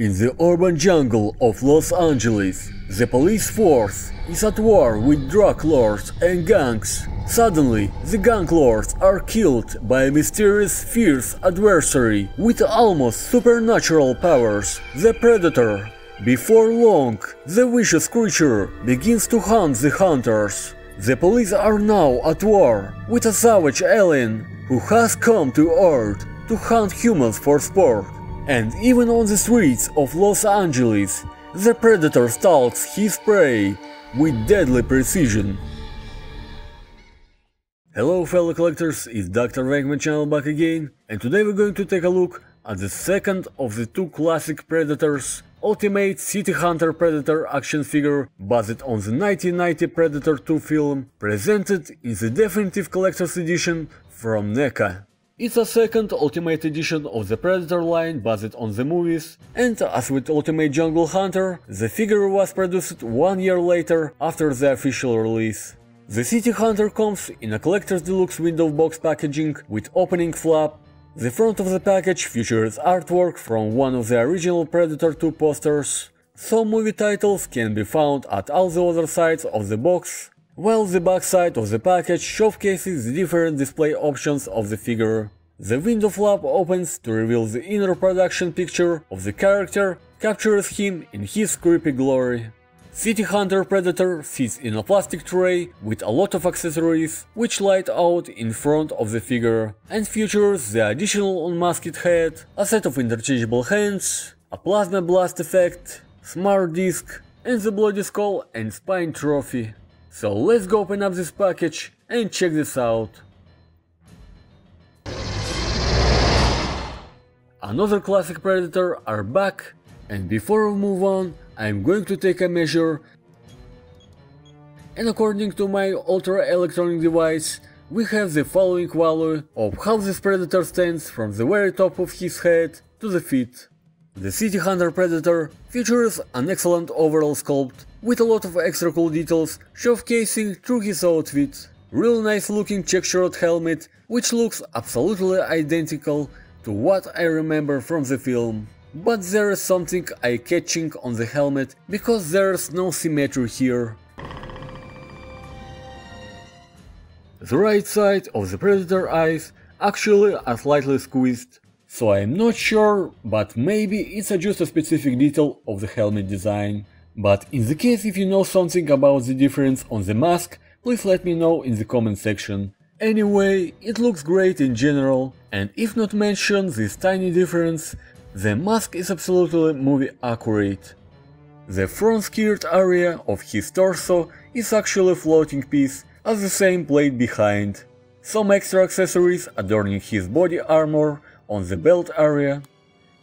In the urban jungle of Los Angeles, the police force is at war with drug lords and gangs. Suddenly, the gang lords are killed by a mysterious, fierce adversary with almost supernatural powers, the Predator. Before long, the vicious creature begins to hunt the hunters. The police are now at war with a savage alien who has come to Earth to hunt humans for sport. And even on the streets of Los Angeles, the Predator stalks his prey with deadly precision. Hello fellow collectors, it's Dr.Vankman channel back again, and today we're going to take a look at the second of the two classic Predators, Ultimate City Hunter Predator action figure based on the 1990 Predator 2 film, presented in the definitive collector's edition from NECA. It's a second Ultimate edition of the Predator line based on the movies, and as with Ultimate Jungle Hunter, the figure was produced 1 year later after the official release. The City Hunter comes in a collector's deluxe window box packaging with opening flap. The front of the package features artwork from one of the original Predator 2 posters. Some movie titles can be found at all the other sides of the box, while the back side of the package showcases the different display options of the figure. The window flap opens to reveal the inner production picture of the character, captures him in his creepy glory. City Hunter Predator sits in a plastic tray with a lot of accessories which light out in front of the figure, and features the additional unmasked head, a set of interchangeable hands, a plasma blast effect, smart disc, and the bloody skull and spine trophy. So let's go open up this package and check this out. Another classic Predator are back, and before we move on, I'm going to take a measure, and according to my ultra electronic device, we have the following value of how this Predator stands from the very top of his head to the feet. The City Hunter Predator features an excellent overall sculpt with a lot of extra cool details showcasing through his outfit. Real nice looking textured helmet which looks absolutely identical to what I remember from the film. But there is something eye-catching on the helmet because there's no symmetry here. The right side of the Predator eyes actually are slightly squeezed. So I'm not sure, but maybe it's just a specific detail of the helmet design. But in the case if you know something about the difference on the mask, please let me know in the comment section. Anyway, it looks great in general, and if not mention this tiny difference, the mask is absolutely movie accurate. The front skirt area of his torso is actually a floating piece as the same plate behind. Some extra accessories adorning his body armor on the belt area.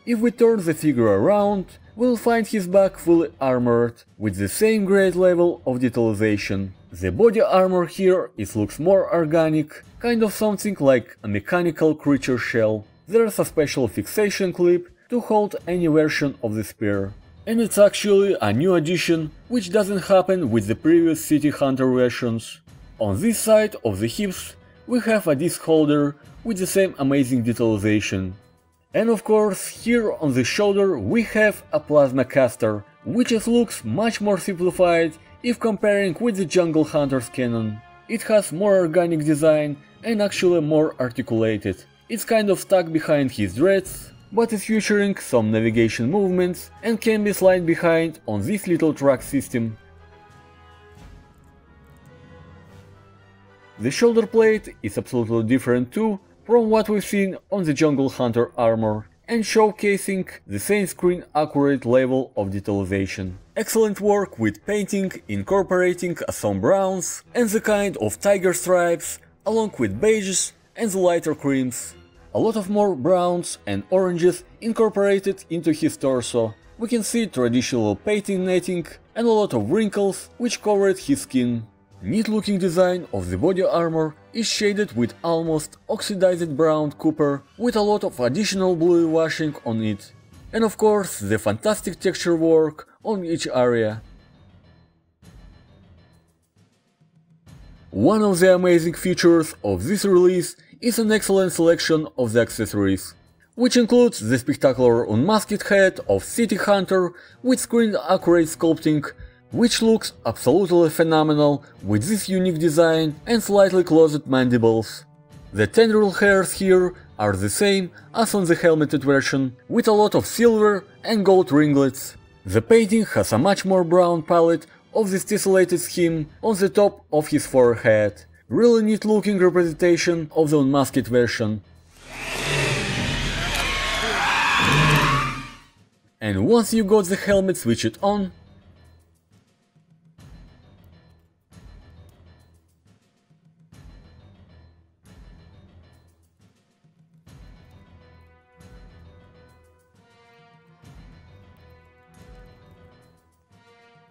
If we turn the figure around, we'll find his back fully armored, with the same great level of detailization. The body armor here looks more organic, kind of something like a mechanical creature shell. There's a special fixation clip to hold any version of the spear. And it's actually a new addition, which doesn't happen with the previous City Hunter versions. On this side of the hips, we have a disc holder with the same amazing detailization. And of course, here on the shoulder we have a plasma caster, which looks much more simplified if comparing with the Jungle Hunter's canon. It has more organic design and actually more articulated. It's kind of stuck behind his dreads, but is featuring some navigation movements and can be slid behind on this little track system. The shoulder plate is absolutely different too from what we've seen on the Jungle Hunter armor, and showcasing the same screen accurate level of detailization. Excellent work with painting, incorporating some browns and the kind of tiger stripes, along with beiges and the lighter creams. A lot of more browns and oranges incorporated into his torso. We can see traditional painting netting and a lot of wrinkles which covered his skin. Neat looking design of the body armor is shaded with almost oxidized brown copper with a lot of additional blue washing on it. And of course the fantastic texture work on each area. One of the amazing features of this release is an excellent selection of the accessories. which includes the spectacular unmasked head of City Hunter with screen accurate sculpting, which looks absolutely phenomenal with this unique design and slightly closed mandibles. The tendril hairs here are the same as on the helmeted version, with a lot of silver and gold ringlets. The painting has a much more brown palette of this tessellated scheme on the top of his forehead. Really neat looking representation of the unmasked version. And once you got the helmet switched on,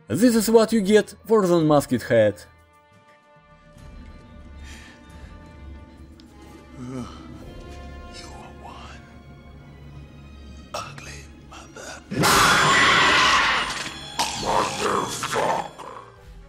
this is what you get for the unmasked head. You are one ugly motherfucker.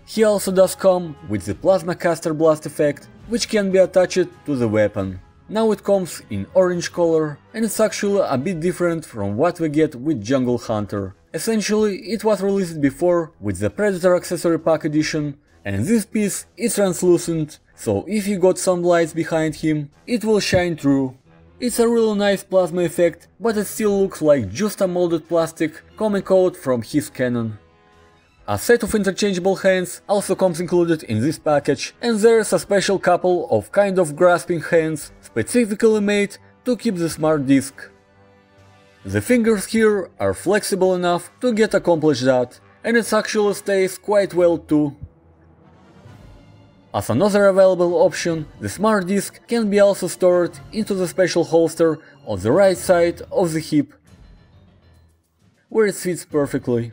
He also does come with the Plasma Caster Blast effect, which can be attached to the weapon. Now it comes in orange color, and it's actually a bit different from what we get with Jungle Hunter. Essentially, it was released before with the Predator Accessory Pack edition, and this piece is translucent, so if you got some lights behind him, it will shine through. It's a really nice plasma effect, but it still looks like just a molded plastic coming out from his cannon. A set of interchangeable hands also comes included in this package, and there's a special couple of kind of grasping hands specifically made to keep the smart disc. The fingers here are flexible enough to get accomplished that, and it actually stays quite well too. As another available option, the smart disc can be also stored into the special holster on the right side of the hip, where it fits perfectly.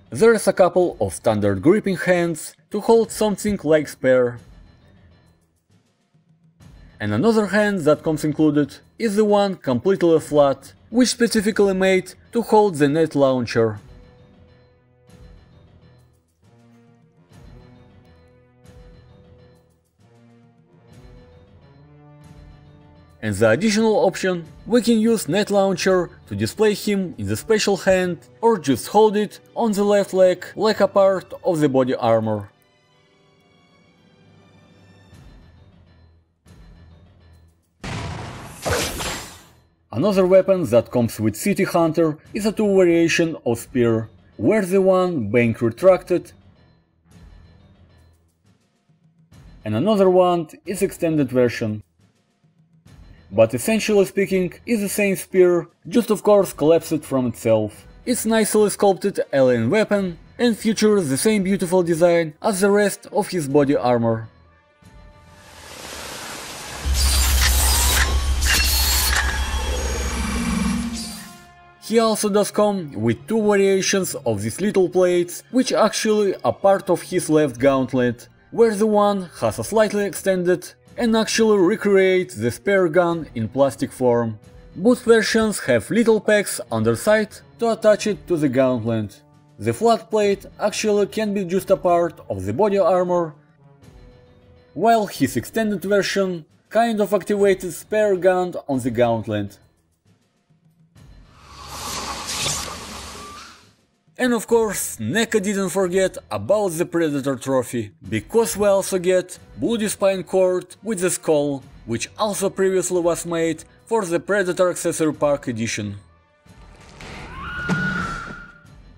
There is a couple of standard gripping hands to hold something like spare. And another hand that comes included is the one completely flat, which specifically made to hold the net launcher. And the additional option, we can use net launcher to display him in the special hand or just hold it on the left leg like a part of the body armor. Another weapon that comes with City Hunter is a two variation of spear, where the one being retracted and another one is extended version. But essentially speaking, is the same spear, just of course collapsed from itself. It's nicely sculpted alien weapon and features the same beautiful design as the rest of his body armor. He also does come with two variations of these little plates, which actually are part of his left gauntlet, where the one has a slightly extended and actually recreate the spare gun in plastic form. Both versions have little pegs underside to attach it to the gauntlet. The flat plate actually can be just a part of the body armor, while his extended version kind of activated spare gun on the gauntlet. And of course, NECA didn't forget about the Predator trophy, because we also get Bloody Spine Cord with the skull, which also previously was made for the Predator Accessory Pack edition.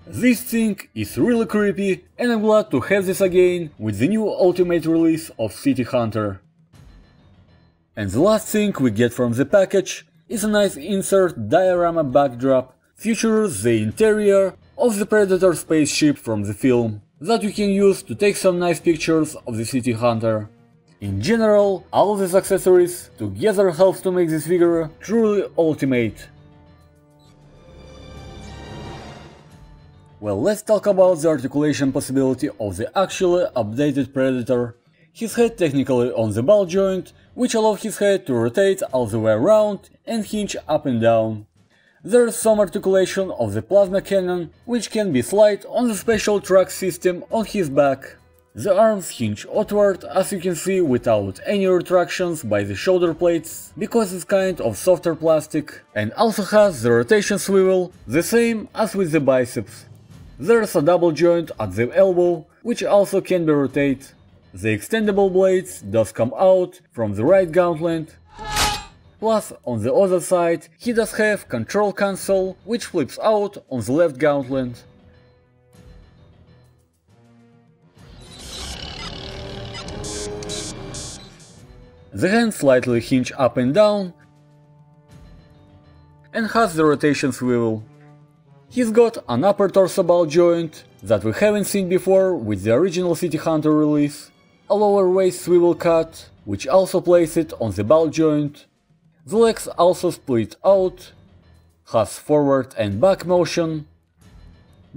This thing is really creepy, and I'm glad to have this again with the new ultimate release of City Hunter. And the last thing we get from the package is a nice insert diorama backdrop, features the interior of the Predator spaceship from the film, that you can use to take some nice pictures of the City Hunter. In general, all these accessories together helps to make this figure truly ultimate. Well, let's talk about the articulation possibility of the actually updated Predator. His head technically on the ball joint, which allows his head to rotate all the way around and hinge up and down. there is some articulation of the plasma cannon, which can be slid on the special track system on his back. The arms hinge outward, as you can see, without any retractions by the shoulder plates, because it's kind of softer plastic, and also has the rotation swivel, the same as with the biceps. There's a double joint at the elbow, which also can be rotated. The extendable blades does come out from the right gauntlet. Plus, on the other side, he does have control console, which flips out on the left gauntlet. The hands slightly hinge up and down, and has the rotation swivel. He's got an upper torso ball joint that we haven't seen before with the original City Hunter release, a lower waist swivel cut, which also places it on the ball joint. The legs also split out, has forward and back motion,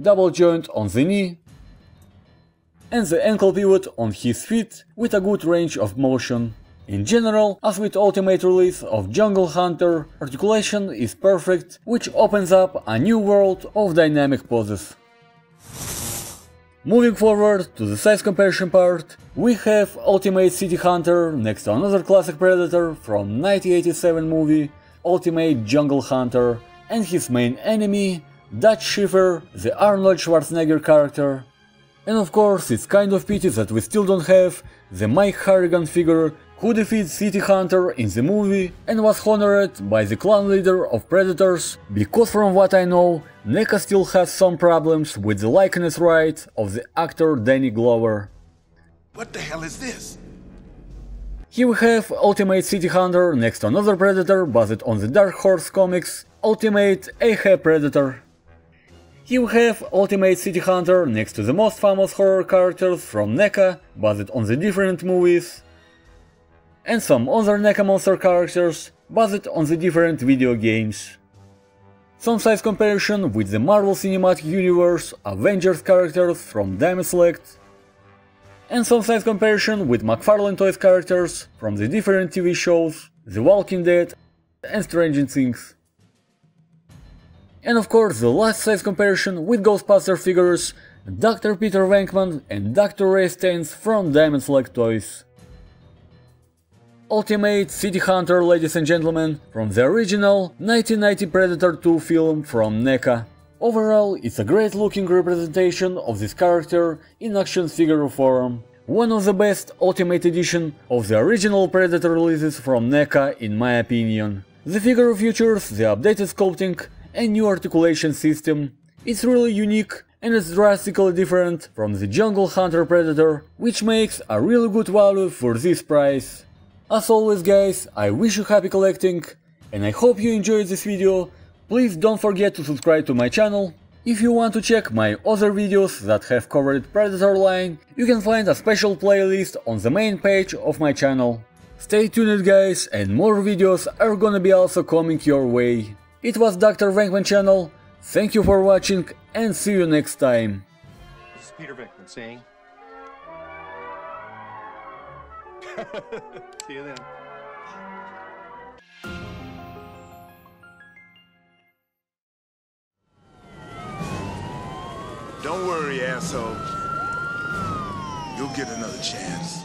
double joint on the knee, and the ankle pivot on his feet with a good range of motion. In general, as with Ultimate release of Jungle Hunter, articulation is perfect, which opens up a new world of dynamic poses. Moving forward to the size comparison part, we have Ultimate City Hunter next to another classic Predator from 1987 movie, Ultimate Jungle Hunter, and his main enemy, Dutch Schiffer, the Arnold Schwarzenegger character. And of course, it's kind of pity that we still don't have the Mike Harrigan figure who defeats City Hunter in the movie and was honored by the clan leader of Predators, because from what I know, NECA still has some problems with the likeness right of the actor Danny Glover. What the hell is this? Here we have Ultimate City Hunter next to another Predator based on the Dark Horse comics, Ultimate Ahab Predator. Here we have Ultimate City Hunter next to the most famous horror characters from NECA based on the different movies, and some other NECA monster characters based on the different video games. Some size comparison with the Marvel Cinematic Universe Avengers characters from Diamond Select, and some size comparison with McFarlane Toys characters from the different TV shows The Walking Dead and Stranger Things. And of course the last size comparison with Ghostbuster figures Dr. Peter Vankman and Dr. Ray Stantz from Diamond Select Toys. Ultimate City Hunter, ladies and gentlemen, from the original 1990 Predator 2 film from NECA. Overall, it's a great looking representation of this character in action figure form. One of the best Ultimate Edition of the original Predator releases from NECA in my opinion. The figure features the updated sculpting and new articulation system. It's really unique and it's drastically different from the Jungle Hunter Predator, which makes a really good value for this price. As always guys, I wish you happy collecting, and I hope you enjoyed this video. Please don't forget to subscribe to my channel. If you want to check my other videos that have covered Predator line, you can find a special playlist on the main page of my channel. Stay tuned guys, and more videos are gonna be also coming your way. It was Dr.Vankman channel, thank you for watching and see you next time. This is Peter Vankman saying... See you then. Don't worry, asshole. You'll get another chance.